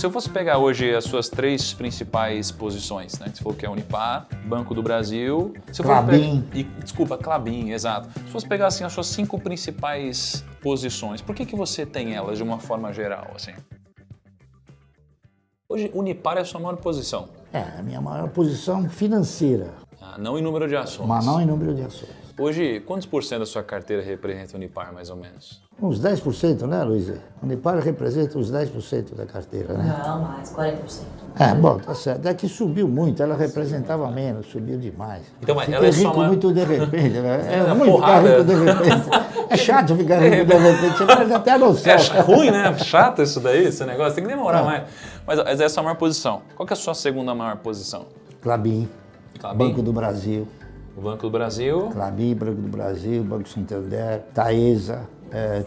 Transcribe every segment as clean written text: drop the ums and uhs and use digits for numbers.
Se eu fosse pegar hoje as suas três principais posições, né? Você falou que é Unipar, Banco do Brasil... Klabin. Desculpa, Klabin, exato. Se fosse pegar assim, as suas 5 principais posições, por que você tem elas de uma forma geral? Assim? Hoje, Unipar é a sua maior posição. É, a minha maior posição financeira. Não em número de ações. Mas não em número de ações. Hoje, quantos por cento da sua carteira representa Unipar, mais ou menos? Uns 10%, né, Luísa? Unipar representa uns 10% da carteira, né? Não, mais, 40%. Bom, tá certo. É que subiu muito, ela representava menos, subiu demais. Então, mas Fiquei ela é rico só muito de repente, né? É ruim porrada. ficar rico de repente. É chato ficar rico de repente, você perde até a noção. É ruim, né? Chato isso daí, esse negócio. Tem que demorar mais. Mas essa é a sua maior posição. Qual que é a sua segunda maior posição? Klabin, Banco do Brasil. O Banco do Brasil. Klabin, Banco do Brasil, Banco Santander, Taesa,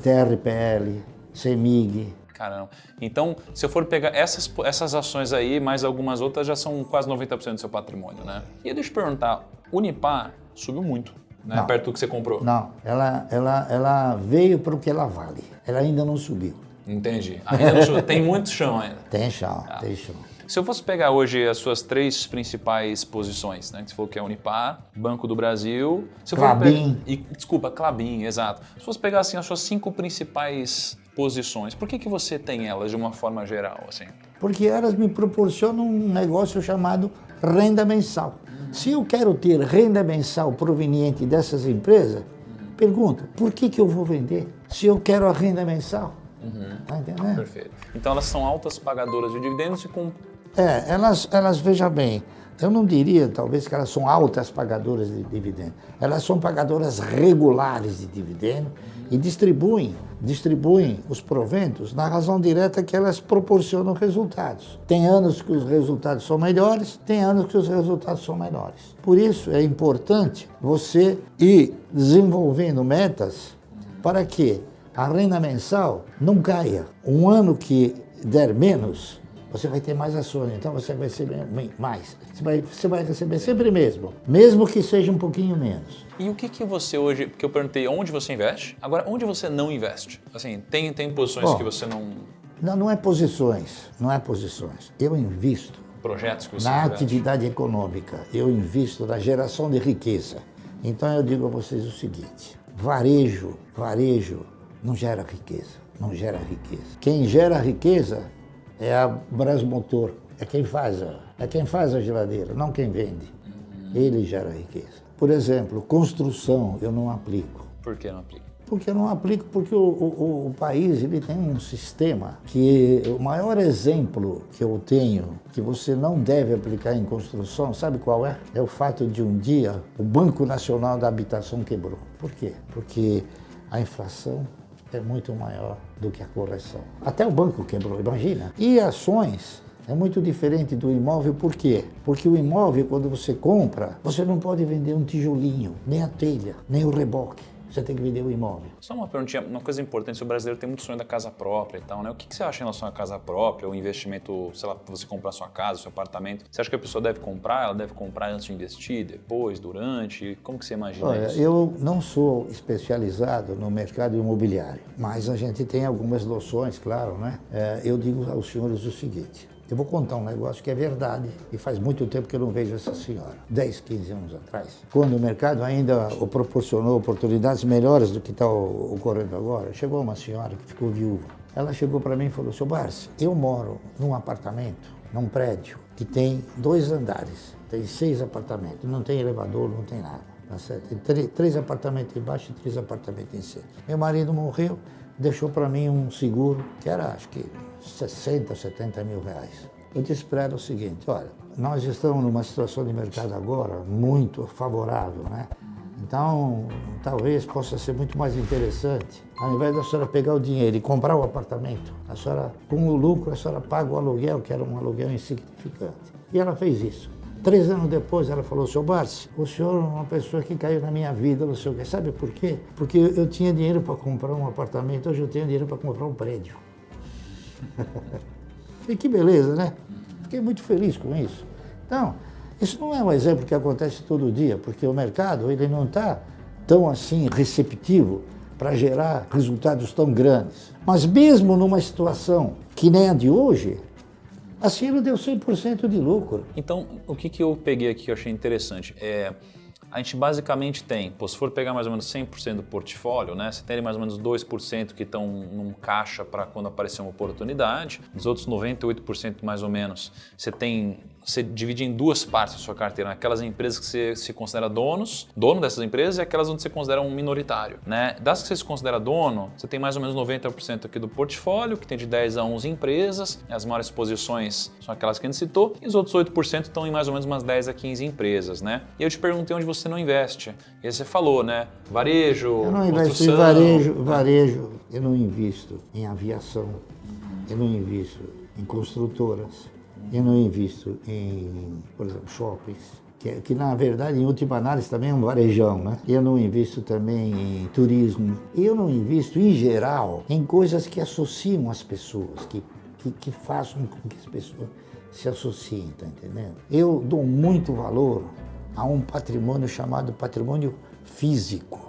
TRPL, CEMIG. Caramba. Então, se eu for pegar essas ações aí, mais algumas outras, já são quase 90% do seu patrimônio, né? E deixa eu te perguntar, Unipar subiu muito, né? Não. Perto do que você comprou. Não, ela veio para o que ela vale. Ela ainda não subiu. Entendi. Ainda não subiu. Tem muito chão ainda. Tem chão, tem chão. Se eu fosse pegar hoje as suas três principais posições, né? Que você falou que é Unipar, Banco do Brasil... Klabin. Desculpa, Klabin, exato. Se fosse pegar assim, as suas 5 principais posições, por que você tem elas de uma forma geral? Assim? Porque elas me proporcionam um negócio chamado renda mensal. Se eu quero ter renda mensal proveniente dessas empresas, pergunta, por que eu vou vender se eu quero a renda mensal? Tá entendendo? Perfeito. Então elas são altas pagadoras de dividendos e com... Elas, veja bem, eu não diria talvez que elas são altas pagadoras de dividendos. Elas são pagadoras regulares de dividendos e distribuem os proventos na razão direta que elas proporcionam resultados. Tem anos que os resultados são melhores, tem anos que os resultados são menores. Por isso é importante você ir desenvolvendo metas para que a renda mensal não caia. Um ano que der menos, você vai ter mais ações, então você vai receber mais. Você vai receber sempre mesmo que seja um pouquinho menos. E o que você hoje, porque eu perguntei onde você investe, agora onde você não investe? Assim, tem posições que você não... Não é posições. Eu invisto Projetos que você na investe. atividade econômica, eu invisto na geração de riqueza. Então eu digo a vocês o seguinte, varejo não gera riqueza. Quem gera riqueza é a Brasmotor, é quem faz a geladeira, não quem vende. Ele gera riqueza. Por exemplo, construção eu não aplico. Por que não aplica? Porque eu não aplico porque o país ele tem um sistema que o maior exemplo que eu tenho que você não deve aplicar em construção, sabe qual é? É o fato de um dia o Banco Nacional da Habitação quebrou. Por quê? Porque a inflação é muito maior do que a correção. Até o banco quebrou, imagina. E ações é muito diferente do imóvel, por quê? Porque o imóvel, quando você compra, você não pode vender um tijolinho, nem a telha, nem o reboque. Você tem que vender o imóvel. Só uma perguntinha, uma coisa importante, o brasileiro tem muito sonho da casa própria e tal, né? O que você acha em relação à casa própria, o investimento, sei lá, para você comprar sua casa, seu apartamento? Você acha que a pessoa deve comprar? Ela deve comprar antes de investir, depois, durante? Como que você imagina isso? Eu não sou especializado no mercado imobiliário, mas a gente tem algumas noções, claro, né? Eu digo aos senhores o seguinte, eu vou contar um negócio que é verdade e faz muito tempo que eu não vejo essa senhora. 10, 15 anos atrás, quando o mercado ainda proporcionou oportunidades melhores do que está ocorrendo agora, chegou uma senhora que ficou viúva. Ela chegou para mim e falou, seu Barsi, eu moro num apartamento, num prédio que tem 2 andares, tem 6 apartamentos, não tem elevador, não tem nada. Tá certo? Tem 3 apartamentos embaixo e 3 apartamentos em cima. Meu marido morreu, deixou para mim um seguro que era, acho que, 60, 70 mil reais. Eu disse para ela o seguinte, olha, nós estamos numa situação de mercado agora muito favorável, né? Então, talvez possa ser muito mais interessante, ao invés da senhora pegar o dinheiro e comprar o apartamento, a senhora, com o lucro, a senhora paga o aluguel, que era um aluguel insignificante. E ela fez isso. 3 anos depois, ela falou, seu Barsi, o senhor é uma pessoa que caiu na minha vida, não sei o quê. Sabe por quê? Porque eu tinha dinheiro para comprar um apartamento, hoje eu tenho dinheiro para comprar um prédio. E que beleza, né? Fiquei muito feliz com isso. Então, isso não é um exemplo que acontece todo dia, porque o mercado ele não está tão assim receptivo para gerar resultados tão grandes. Mas mesmo numa situação que nem a de hoje, A Cielo deu 100% de lucro. Então, o que eu peguei aqui que eu achei interessante a gente basicamente tem, se for pegar mais ou menos 100% do portfólio, né, você tem mais ou menos 2% que estão num caixa para quando aparecer uma oportunidade, os outros 98% mais ou menos, você divide em duas partes a sua carteira, aquelas empresas que você se considera dono dessas empresas e aquelas onde você considera um minoritário. Né? Das que você se considera dono, você tem mais ou menos 90% aqui do portfólio, que tem de 10 a 11 empresas, as maiores posições são aquelas que a gente citou, e os outros 8% estão em mais ou menos umas 10 a 15 empresas. Né? E eu te perguntei onde você não investe. E aí você falou, né? Varejo, eu não investo em varejo, eu não invisto em aviação, eu não invisto em construtoras, eu não invisto em, por exemplo, shoppings, que na verdade, em última análise, também é um varejão, né? Eu não invisto também em turismo. Eu não invisto, em geral, em coisas que associam as pessoas, que façam com que as pessoas se associem, tá entendendo? Eu dou muito valor a um patrimônio chamado patrimônio físico.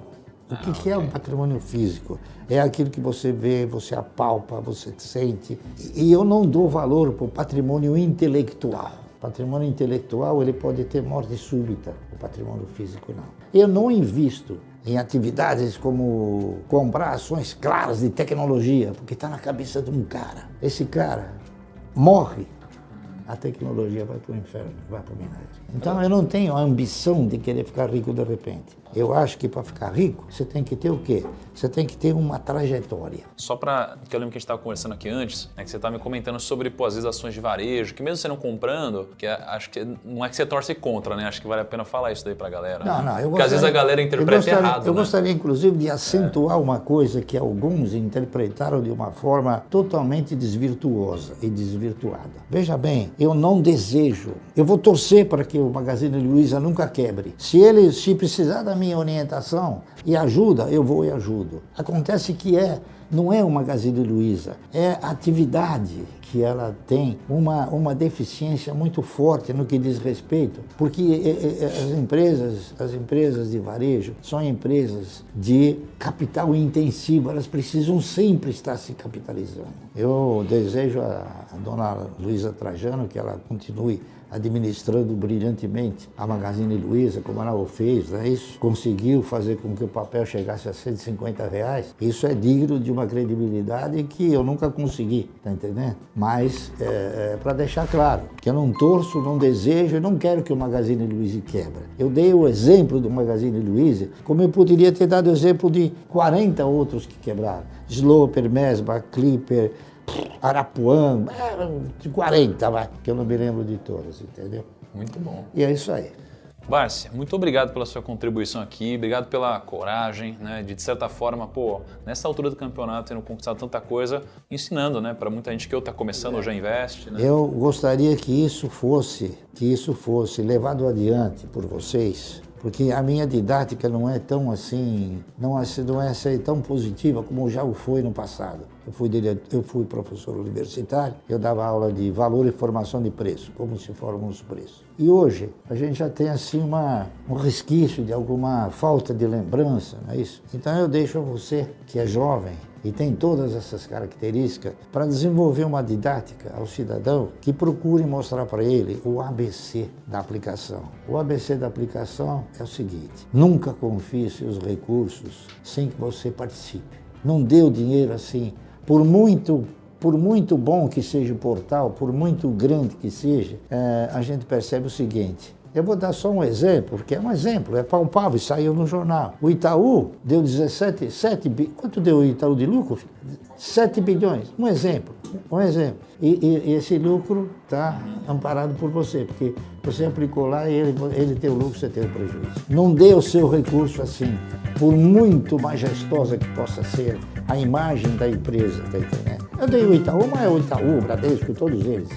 O que é um patrimônio físico? É aquilo que você vê, você apalpa, você sente. E eu não dou valor para o patrimônio intelectual. O patrimônio intelectual ele pode ter morte súbita, o patrimônio físico não. Eu não invisto em atividades como comprar ações claras de tecnologia, porque está na cabeça de um cara. Esse cara morre, a tecnologia vai para o inferno, vai para o Minas. Então eu não tenho a ambição de querer ficar rico de repente. Eu acho que para ficar rico, você tem que ter o quê? Você tem que ter uma trajetória. Só para que eu lembro que a gente estava conversando aqui antes, né, que você estava me comentando sobre, às vezes, ações de varejo, que mesmo você não comprando, acho que não é que você torce contra, né? Acho que vale a pena falar isso daí para a galera. Não, né? Eu Porque às vezes a galera interpreta errado. Eu gostaria, inclusive, de acentuar uma coisa que alguns interpretaram de uma forma totalmente desvirtuosa e desvirtuada. Veja bem, eu não desejo, eu vou torcer para que o Magazine Luiza nunca quebre. Se precisar da minha orientação e ajuda, eu vou e ajudo. Acontece que não é o Magazine Luiza, é a atividade que ela tem uma deficiência muito forte no que diz respeito, porque as empresas de varejo são empresas de capital intensivo, elas precisam sempre estar se capitalizando. Eu desejo a dona Luiza Trajano que ela continue administrando brilhantemente a Magazine Luiza, como ela o fez, né? Isso conseguiu fazer com que o papel chegasse a R$150. Isso é digno de uma credibilidade que eu nunca consegui, tá entendendo? Mas, para deixar claro, que eu não torço, não desejo e não quero que o Magazine Luiza quebre. Eu dei o exemplo do Magazine Luiza, como eu poderia ter dado o exemplo de 40 outros que quebraram. Sloper, Mesbah, Clipper, Arapuã, de 40, que eu não me lembro de todas, entendeu? Muito bom. E é isso aí. Bárcia, muito obrigado pela sua contribuição aqui, obrigado pela coragem, né, de certa forma, nessa altura do campeonato, tendo conquistado tanta coisa, ensinando, né, para muita gente que está começando ou já investe. Né? Eu gostaria que isso fosse levado adiante por vocês, porque a minha didática não é tão assim, não é ser tão positiva como já o foi no passado. Eu fui professor universitário, eu dava aula de valor e formação de preço, como se formam os preços. E hoje a gente já tem assim um resquício de alguma falta de lembrança, não é isso? Então eu deixo a você, que é jovem e tem todas essas características, para desenvolver uma didática ao cidadão que procure mostrar para ele o ABC da aplicação. O ABC da aplicação é o seguinte: nunca confie seus recursos sem que você participe. Não dê o dinheiro assim, por muito bom que seja o portal, por muito grande que seja, a gente percebe o seguinte. Eu vou dar só um exemplo, porque é um exemplo, é palpável, saiu no jornal. O Itaú deu 7 bilhões. Quanto deu o Itaú de lucro? 7 bilhões. Um exemplo. E esse lucro está amparado por você, porque você aplicou lá e ele tem o lucro, você tem o prejuízo. Não dê o seu recurso assim, por muito majestosa que possa ser a imagem da empresa, tá entendendo? Eu dei o Itaú, mas é o Itaú, o Bradesco, todos eles.